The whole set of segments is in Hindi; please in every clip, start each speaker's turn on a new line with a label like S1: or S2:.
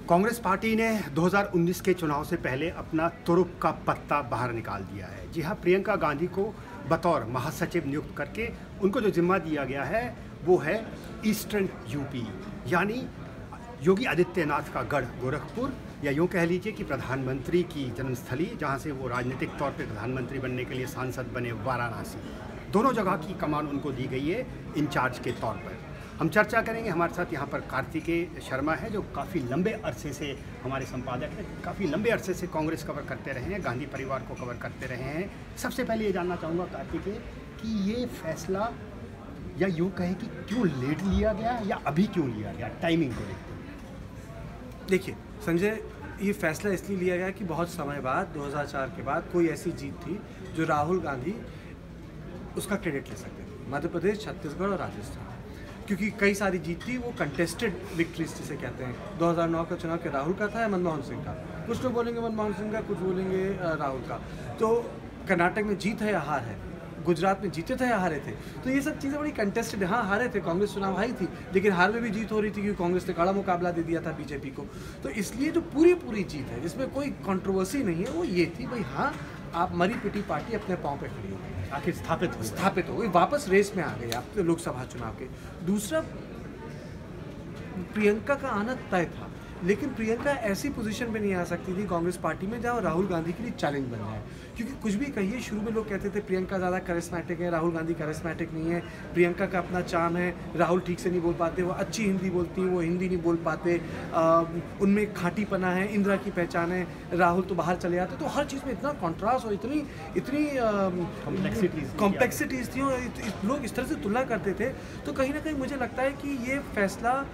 S1: कांग्रेस पार्टी ने 2019 के चुनाव से पहले अपना तुरुप का पत्ता बाहर निकाल दिया है। जी हाँ, प्रियंका गांधी को बतौर महासचिव नियुक्त करके उनको जो जिम्मा दिया गया है वो है ईस्टर्न यूपी, यानी योगी आदित्यनाथ का गढ़ गोरखपुर, या यूँ कह लीजिए कि प्रधानमंत्री की जन्मस्थली, जहाँ से वो राजनीतिक तौर पर प्रधानमंत्री बनने के लिए सांसद बने, वाराणसी। दोनों जगह की कमान उनको दी गई है इंचार्ज के तौर पर। हम चर्चा करेंगे। हमारे साथ यहाँ पर कार्तिकेय शर्मा है, जो काफ़ी लंबे अरसे से हमारे संपादक हैं, काफ़ी लंबे अरसे से कांग्रेस कवर करते रहे हैं, गांधी परिवार को कवर करते रहे हैं। सबसे पहले ये जानना चाहूँगा कार्तिकेय कि ये फैसला, या यूँ कहें कि क्यों लेट लिया गया या अभी क्यों लिया गया, टाइमिंग को देखते?
S2: देखिए संजय, ये फैसला इसलिए लिया गया कि बहुत समय बाद 2004 के बाद कोई ऐसी जीत थी जो राहुल गांधी उसका क्रेडिट ले सकते थे। मध्य प्रदेश, छत्तीसगढ़ और राजस्थान, क्योंकि कई सारी जीत थी वो कंटेस्टेड विक्ट्रीज जिसे कहते हैं। 2009 का चुनाव के राहुल का था या मनमोहन सिंह का, कुछ लोग बोलेंगे मनमोहन सिंह का, कुछ बोलेंगे राहुल का। तो कर्नाटक में जीत है या हार है, गुजरात में जीते थे या हारे थे, तो ये सब चीज़ें बड़ी कंटेस्टेड। हाँ, हारे थे, कांग्रेस चुनाव हारी थी, लेकिन हार में भी जीत हो रही थी क्योंकि कांग्रेस ने कड़ा मुकाबला दे दिया था बीजेपी को। तो इसलिए जो पूरी जीत है जिसमें कोई कंट्रोवर्सी नहीं है वो ये थी भाई, हाँ आप मरी पिटी पार्टी अपने पाँव पे खड़ी हो गई,
S1: आखिर स्थापित
S2: हो गई, वापस रेस में आ गई आप लोकसभा चुनाव के। दूसरा, प्रियंका का आना तय था, लेकिन प्रियंका ऐसी पोजीशन में नहीं आ सकती थी कांग्रेस पार्टी में जहाँ राहुल गांधी के लिए चैलेंज बन जाए। क्योंकि कुछ भी कहिए, शुरू में लोग कहते थे प्रियंका ज़्यादा करिश्मेटिक है, राहुल गांधी करिश्मेटिक नहीं है, प्रियंका का अपना चार्म है, राहुल ठीक से नहीं बोल पाते, वो अच्छी हिंदी बोलती हैं, वो हिंदी नहीं बोल पाते, उनमें खाटीपना है, इंदिरा की पहचान है, राहुल तो बाहर चले जाते। तो हर चीज़ में इतना कॉन्ट्रास्ट और इतनी कॉम्प्लेक्सिटीज़ थी और लोग इस तरह से तुलना करते थे। तो कहीं ना कहीं मुझे लगता है कि ये फैसला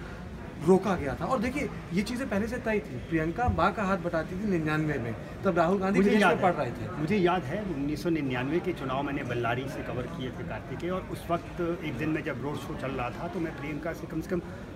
S2: रोका गया था। और देखिए, ये चीज़ें पहले से तय थी। प्रियंका माँ का हाथ बटाती थी 99 में, तब राहुल गांधी
S1: मुझे याद
S2: पढ़ रहे थे।
S1: मुझे याद है 1999 के चुनाव मैंने बल्लारी से कवर किए थे कार्तिकेय, और उस वक्त एक दिन में जब रोड शो चल रहा था तो मैं प्रियंका से कम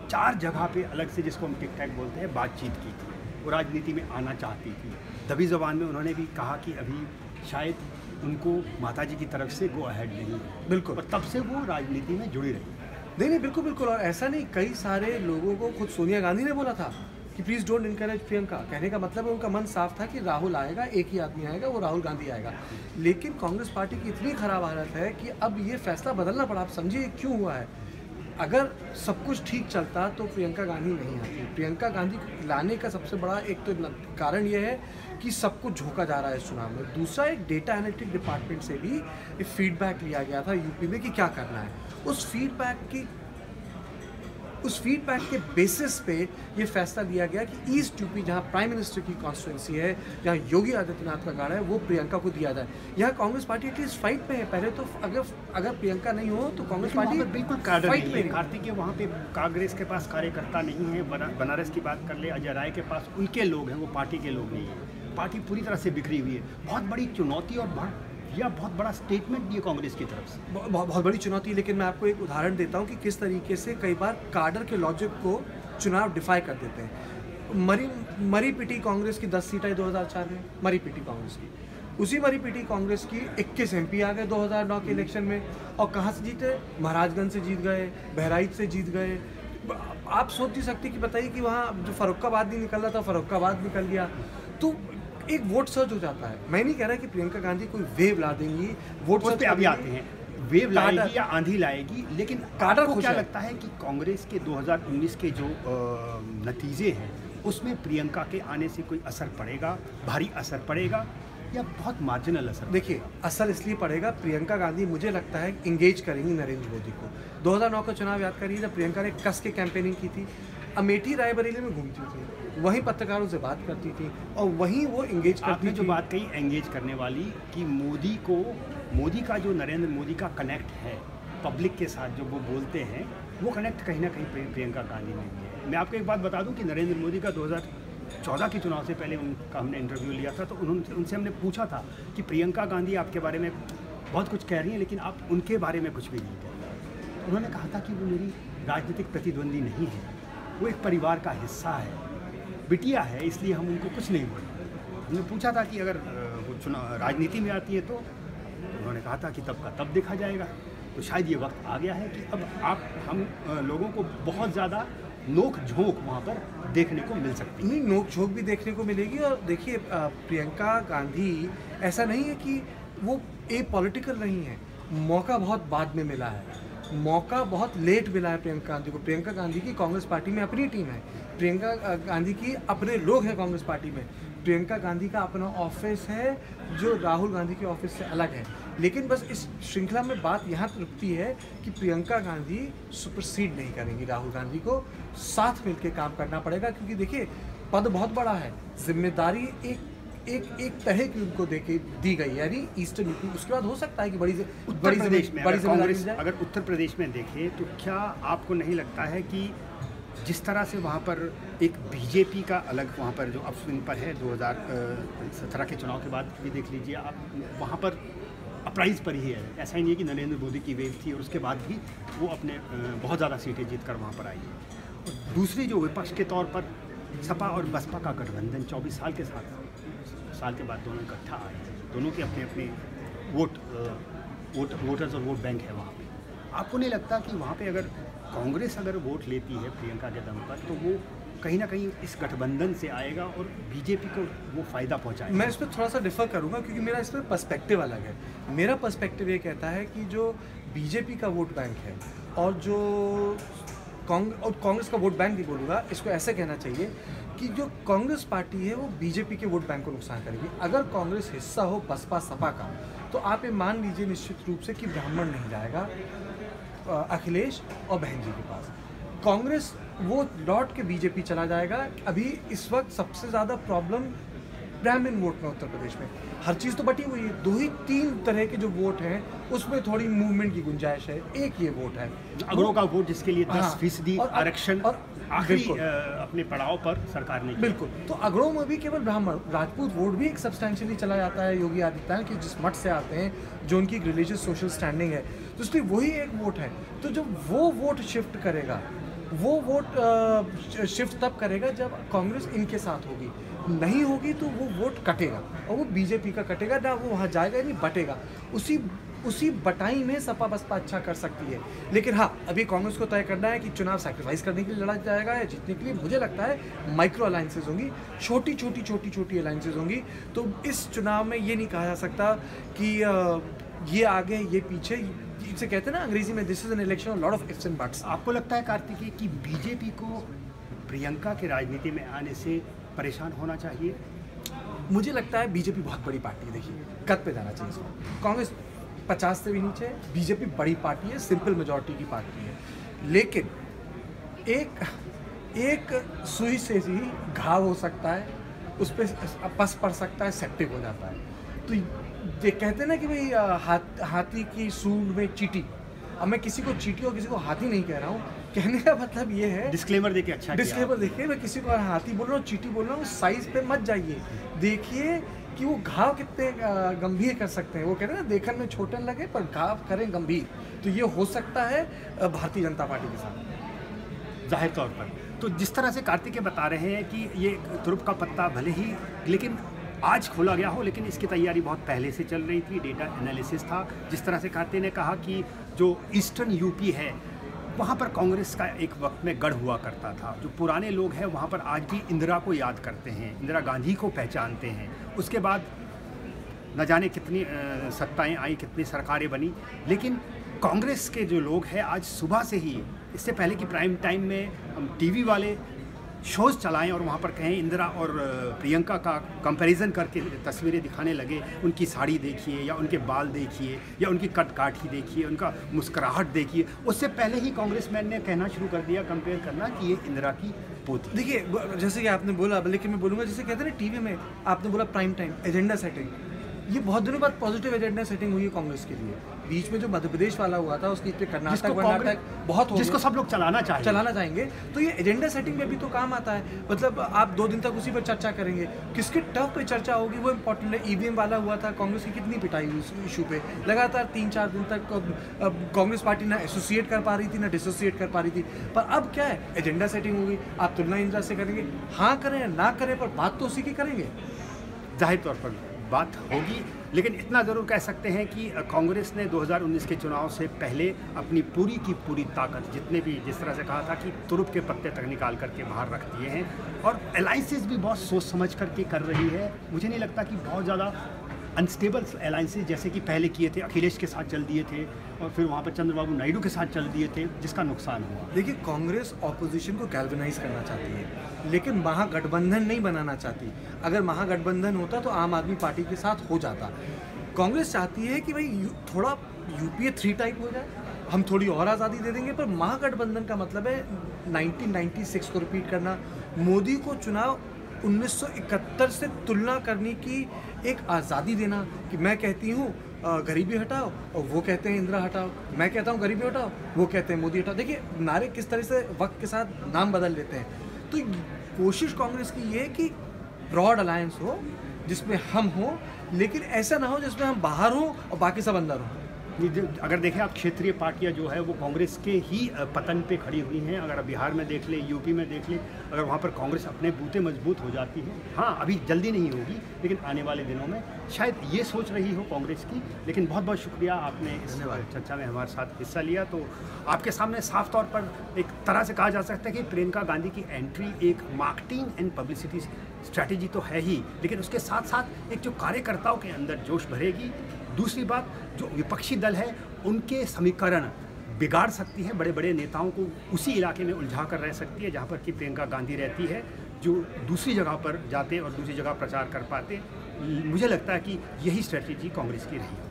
S1: 4 जगह पे अलग से, जिसको हम टिक टैक बोलते हैं, बातचीत की थी। वो राजनीति में आना चाहती थी। दबी ज़बान में उन्होंने भी कहा कि अभी शायद उनको माताजी की तरफ से गो अहेड नहीं है।
S2: बिल्कुल,
S1: और तब से वो राजनीति में जुड़ी रही।
S2: नहीं, बिल्कुल। और ऐसा नहीं, कई सारे लोगों को खुद सोनिया गांधी ने बोला था कि प्लीज़ डोंट इनकरेज प्रियंका। कहने का मतलब है उनका मन साफ था कि राहुल आएगा, एक ही आदमी आएगा, वो राहुल गांधी आएगा। लेकिन कांग्रेस पार्टी की इतनी खराब हालत है कि अब ये फैसला बदलना पड़ा। आप समझिए क्यों हुआ है। अगर सब कुछ ठीक चलता तो प्रियंका गांधी नहीं आती। प्रियंका गांधी को लाने का सबसे बड़ा एक तो कारण ये है कि सब कुछ झोंका जा रहा है इस चुनाव में। दूसरा, एक डेटा एनालिटिक डिपार्टमेंट से भी एक फीडबैक लिया गया था यूपी में कि क्या करना है। उस फीडबैक के बेसिस पे ये फैसला लिया गया कि ईस्ट यूपी, जहाँ प्राइम मिनिस्टर की कॉन्स्टिट्यूंसी है, जहाँ योगी आदित्यनाथ का गढ़ है, वो प्रियंका को दिया जाए। यहाँ कांग्रेस पार्टी एटलीस्ट फाइट में है। पहले तो अगर प्रियंका नहीं हो तो कांग्रेस पार्टी
S1: बिल्कुल फाइट में। कार्तिक के वहाँ पे कांग्रेस के पास कार्यकर्ता नहीं है। बनारस की बात कर ले, अजय राय के पास उनके लोग हैं, वो पार्टी के लोग नहीं हैं। पार्टी पूरी तरह से बिखरी हुई है। बहुत बड़ी चुनौती और बहुत बड़ा स्टेटमेंट भी है कांग्रेस की तरफ से।
S2: बहुत बड़ी चुनौती। लेकिन मैं आपको एक उदाहरण देता हूँ कि किस तरीके से कई बार काडर के लॉजिक को चुनाव डिफाई कर देते हैं। मरी पिटी कांग्रेस की 10 सीटें 2004 में, मरी पिटी कांग्रेस की। उसी मरी पिटी कांग्रेस की 21 MP आ गए 2009 के इलेक्शन में। और कहाँ से जीते? महाराजगंज से जीत गए, बहराइच से जीत गए। आप सोच नहीं सकते कि बताइए कि वहाँ जो फर्रुखाबाद नहीं निकल रहा था, फर्रुखाबाद निकल गया। तो एक वोट सर्च हो जाता है। मैं नहीं कह रहा कि प्रियंका गांधी कोई वेव ला देंगी, वोट सर्च
S1: पे अभी आते हैं, वेव लाएगी या आंधी लाएगी। लेकिन
S2: काडर
S1: को क्या लगता है कि कांग्रेस के 2019 के जो नतीजे हैं उसमें प्रियंका के आने से कोई असर पड़ेगा, भारी असर पड़ेगा, या बहुत मार्जिनल असर?
S2: देखिए, असर इसलिए पड़ेगा, प्रियंका गांधी मुझे लगता है इंगेज करेंगी नरेंद्र मोदी को। 2009 का चुनाव याद करिए, जब प्रियंका ने कस के कैंपेनिंग की थी, अमेठी रायबरेली में घूमती थी, वहीं पत्रकारों से बात करती थी और वहीं वो इंगेज करती थी।
S1: जो बात कही एंगेज करने वाली, कि मोदी का जो नरेंद्र मोदी का कनेक्ट है पब्लिक के साथ, जो वो बोलते हैं, वो कनेक्ट कहीं ना कहीं प्रियंका गांधी में भी है। मैं आपको एक बात बता दूं कि नरेंद्र मोदी का 2014 के चुनाव से पहले उनका हमने इंटरव्यू लिया था, तो उनसे हमने पूछा था कि प्रियंका गांधी आपके बारे में बहुत कुछ कह रही हैं, लेकिन आप उनके बारे में कुछ भी नहीं कह रहे। उन्होंने कहा था कि वो मेरी राजनीतिक प्रतिद्वंदी नहीं है, वो एक परिवार का हिस्सा है, बिटिया है, इसलिए हम उनको कुछ नहीं बोलते। हमने पूछा था कि अगर वो चुनाव राजनीति में आती है तो उन्होंने कहा था कि तब का तब देखा जाएगा। तो शायद ये वक्त आ गया है कि अब हम लोगों को बहुत ज़्यादा नोक झोंक वहाँ पर देखने को मिल सकती है।
S2: नहीं, नोक झोंक भी देखने को मिलेगी। और देखिए प्रियंका गांधी ऐसा नहीं है कि वो पॉलिटिकल नहीं है, मौका बहुत बाद में मिला है, मौका बहुत लेट मिला है प्रियंका गांधी को। प्रियंका गांधी की कांग्रेस पार्टी में अपनी टीम है, प्रियंका गांधी की अपने लोग हैं कांग्रेस पार्टी में, प्रियंका गांधी का अपना ऑफिस है जो राहुल गांधी के ऑफिस से अलग है। लेकिन बस इस श्रृंखला में बात यहाँ रुकती है कि प्रियंका गांधी सुपरसीड नहीं करेंगी राहुल गांधी को, साथ मिलकर काम करना पड़ेगा। क्योंकि देखिए पद बहुत बड़ा है, जिम्मेदारी एक तरह की उनको दी गई है, यानी ईस्टर्न यूपी। उसके बाद हो सकता है कि बड़ी
S1: प्रदेश में अगर उत्तर प्रदेश में देखें तो क्या आपको नहीं लगता है कि जिस तरह से वहाँ पर एक बीजेपी का अलग वहाँ पर जो अपस्विंग पर है 2017 के चुनाव के बाद भी देख लीजिए आप, वहाँ पर अपराइज पर ही है। ऐसा ही नहीं है कि नरेंद्र मोदी की वेव थी और उसके बाद भी वो अपने बहुत ज़्यादा सीटें जीत कर वहाँ पर आई है। और दूसरी जो विपक्ष के तौर पर सपा और बसपा का गठबंधन 24 साल के बाद दोनों इकट्ठा आए हैं, दोनों के अपने अपने वोटर्स और वोट बैंक है वहाँ पे। आपको नहीं लगता कि वहाँ पे अगर कांग्रेस अगर वोट लेती है प्रियंका के दम पर तो वो कहीं ना कहीं इस गठबंधन से आएगा और बीजेपी को वो फ़ायदा पहुँचाएगा?
S2: मैं इस पर थोड़ा सा डिफर करूँगा क्योंकि मेरा इस पर पर्सपेक्टिव अलग है। मेरा पर्सपेक्टिव ये कहता है कि जो बीजेपी का वोट बैंक है और जो कांग्रेस का वोट बैंक नहीं बोलूँगा, इसको ऐसे कहना चाहिए कि जो कांग्रेस पार्टी है वो बीजेपी के वोट बैंक को नुकसान करेगी। अगर कांग्रेस हिस्सा हो बसपा सपा का तो आप ये मान लीजिए निश्चित रूप से कि ब्राह्मण नहीं जाएगा अखिलेश और बहन जी के पास, कांग्रेस वो लौट के बीजेपी चला जाएगा। अभी इस वक्त सबसे ज़्यादा प्रॉब्लम ब्राह्मण वोट में उत्तर प्रदेश में, हर चीज़ तो बटी हुई है, 2-3 तरह के जो वोट हैं उसमें थोड़ी मूवमेंट की गुंजाइश है। एक ये वोट है
S1: अगड़ों का वोट जिसके लिए 10% आरक्षण
S2: और
S1: आखिरी अपने पड़ाव पर सरकार ने
S2: बिल्कुल, तो अगड़ों में भी केवल ब्राह्मण राजपूत वोट भी एक सब्सटेंशियली चला जाता है योगी आदित्यनाथ के जिस मठ से आते हैं, जो उनकी रिलीजियस सोशल स्टैंडिंग है, तो इसलिए वही एक वोट है। तो जब वो वोट शिफ्ट करेगा, वो वोट शिफ्ट तब करेगा जब कांग्रेस इनके साथ होगी, नहीं होगी तो वो वोट कटेगा और वो बीजेपी का कटेगा ना, वो वहाँ जाएगा नहीं बटेगा। उसी बटाई में सपा बसपा अच्छा कर सकती है। लेकिन हाँ, अभी कांग्रेस को तय करना है कि चुनाव सैक्रिफाइस करने के लिए लड़ा जाएगा या जीतने के लिए। मुझे लगता है माइक्रो अलायंसेज होंगी, छोटी अलायंसेज होंगी। तो इस चुनाव में ये नहीं कहा जा सकता कि ये आगे ये पीछे, इसे कहते हैं ना अंग्रेजी में, this is an election lot of ifs and buts.
S1: आपको लगता है कार्तिकी कि बीजेपी को प्रियंका के राजनीति में आने से परेशान होना चाहिए?
S2: मुझे लगता है बीजेपी बहुत बड़ी पार्टी है, देखिए कद पे जाना चाहिए इसको। कांग्रेस 50 से भी नीचे, बीजेपी बड़ी पार्टी है, सिंपल मेजॉरिटी की पार्टी है। लेकिन एक सुई से ही घाव हो सकता है, उस पर पस पड़ सकता है, सेप्टिक हो जाता है। तो ये कहते हैं ना कि भाई हाथी की सूंड में चींटी। अब मैं किसी को चींटी और किसी को हाथी नहीं कह रहा हूँ, कहने का मतलब ये है,
S1: डिस्क्लेमर देके अच्छा
S2: डिस्क्लेमर देखिए, मैं किसी को हाथी बोल रहा हूँ चींटी बोल रहा हूँ, साइज पे मत जाइए, देखिए कि वो घाव कितने गंभीर कर सकते हैं। वो कहते हैं ना देखने में छोटे लगे पर घाव करें गंभीर, तो ये हो सकता है भारतीय जनता पार्टी के साथ
S1: जाहिर तौर पर। तो जिस तरह से कार्तिकेय बता रहे हैं कि ये तुरुप का पत्ता भले ही लेकिन आज खोला गया हो, लेकिन इसकी तैयारी बहुत पहले से चल रही थी, डेटा एनालिसिस था। जिस तरह से कार्तिकेय ने कहा कि जो ईस्टर्न यूपी है वहाँ पर कांग्रेस का एक वक्त में गढ़ हुआ करता था। जो पुराने लोग हैं वहाँ पर आज भी इंदिरा को याद करते हैं, इंदिरा गांधी को पहचानते हैं। उसके बाद न जाने कितनी सत्ताएं आई, कितनी सरकारें बनी, लेकिन कांग्रेस के जो लोग हैं आज सुबह से ही, इससे पहले कि प्राइम टाइम में हम टीवी वाले शोज़ चलाएं और वहाँ पर कहें इंदिरा और प्रियंका का कंपैरिजन करके तस्वीरें दिखाने लगे, उनकी साड़ी देखिए या उनके बाल देखिए या उनकी कटकाठी देखिए, उनका मुस्कुराहट देखिए, उससे पहले ही कांग्रेसमैन ने कहना शुरू कर दिया, कंपेयर करना कि ये इंदिरा की पोती।
S2: देखिए जैसे कि आपने बोला, लेकिन मैं बोलूँगा जैसे कहते हैं ना टीवी में, आपने बोला प्राइम टाइम एजेंडा सेटिंग, ये बहुत दिनों बाद पॉजिटिव एजेंडा सेटिंग हुई है कांग्रेस के लिए। बीच में जो मध्य प्रदेश वाला हुआ था उसकी कर्नाटक बहुत
S1: जिसको सब लोग चलाना
S2: चाहेंगे, तो ये एजेंडा सेटिंग में भी तो काम आता है। मतलब आप 2 दिन तक उसी पर चर्चा करेंगे, किसके टफ पे चर्चा होगी वो इंपॉर्टेंट है। ईवीएम वाला हुआ था, कांग्रेस की कितनी पिटाई हुई इस इशू पे, लगातार 3-4 दिन तक कांग्रेस पार्टी ना एसोसिएट कर पा रही थी ना डिसोसिएट कर पा रही थी। पर अब क्या है, एजेंडा सेटिंग होगी, आप तुलना इंदिरा से करेंगे, हाँ करें ना करें पर बात तो उसी की करेंगे।
S1: जाहिर तौर पर बात होगी। लेकिन इतना ज़रूर कह सकते हैं कि कांग्रेस ने 2019 के चुनाव से पहले अपनी पूरी की पूरी ताकत, जितने भी, जिस तरह से कहा था कि तुरुप के पत्ते तक निकाल करके बाहर रख दिए हैं, और अलाइंसेस भी बहुत सोच समझ करके कर रही है। मुझे नहीं लगता कि बहुत ज़्यादा अनस्टेबल अलाइंसेस जैसे कि पहले किए थे, अखिलेश के साथ चल दिए थे और फिर वहाँ पर चंद्रबाबू नायडू के साथ चल दिए थे, जिसका नुकसान हुआ।
S2: देखिए, कांग्रेस ऑपोजिशन को गैल्वेनाइज करना चाहती है, लेकिन महागठबंधन नहीं बनाना चाहती। अगर महागठबंधन होता तो आम आदमी पार्टी के साथ हो जाता। कांग्रेस चाहती है कि भाई थोड़ा यूपीए 3 टाइप हो जाए, हम थोड़ी और आज़ादी दे देंगे, पर महागठबंधन का मतलब है 1996 को रिपीट करना, मोदी को चुनाव 1971 से तुलना करने की एक आज़ादी देना कि मैं कहती हूँ गरीबी हटाओ और वो कहते हैं इंदिरा हटाओ, मैं कहता हूँ गरीबी हटाओ, वो कहते हैं मोदी हटाओ। देखिए, नारे किस तरह से वक्त के साथ नाम बदल लेते हैं। तो कोशिश कांग्रेस की ये है कि ब्रॉड अलायंस हो जिसमें हम हो, लेकिन ऐसा ना हो जिसमें हम बाहर हों और बाकी सब अंदर हों।
S1: अगर देखें आप, क्षेत्रीय पार्टियां जो है वो कांग्रेस के ही पतन पे खड़ी हुई हैं। अगर बिहार में देख लें, यूपी में देख लें, अगर वहाँ पर कांग्रेस अपने बूते मजबूत हो जाती है, हाँ अभी जल्दी नहीं होगी, लेकिन आने वाले दिनों में शायद ये सोच रही हो कांग्रेस की। लेकिन बहुत बहुत शुक्रिया, आपने इस चर्चा में हमारे साथ हिस्सा लिया। तो आपके सामने साफ तौर पर एक तरह से कहा जा सकता है कि प्रियंका गांधी की एंट्री एक मार्केटिंग एंड पब्लिसिटी स्ट्रैटेजी तो है ही, लेकिन उसके साथ साथ एक जो कार्यकर्ताओं के अंदर जोश भरेगी। दूसरी बात, जो विपक्षी दल है उनके समीकरण बिगाड़ सकती है, बड़े बड़े नेताओं को उसी इलाके में उलझा कर रह सकती है जहाँ पर कि प्रियंका गांधी रहती है, जो दूसरी जगह पर जाते और दूसरी जगह प्रचार कर पाते। मुझे लगता है कि यही स्ट्रैटेजी कांग्रेस की रही।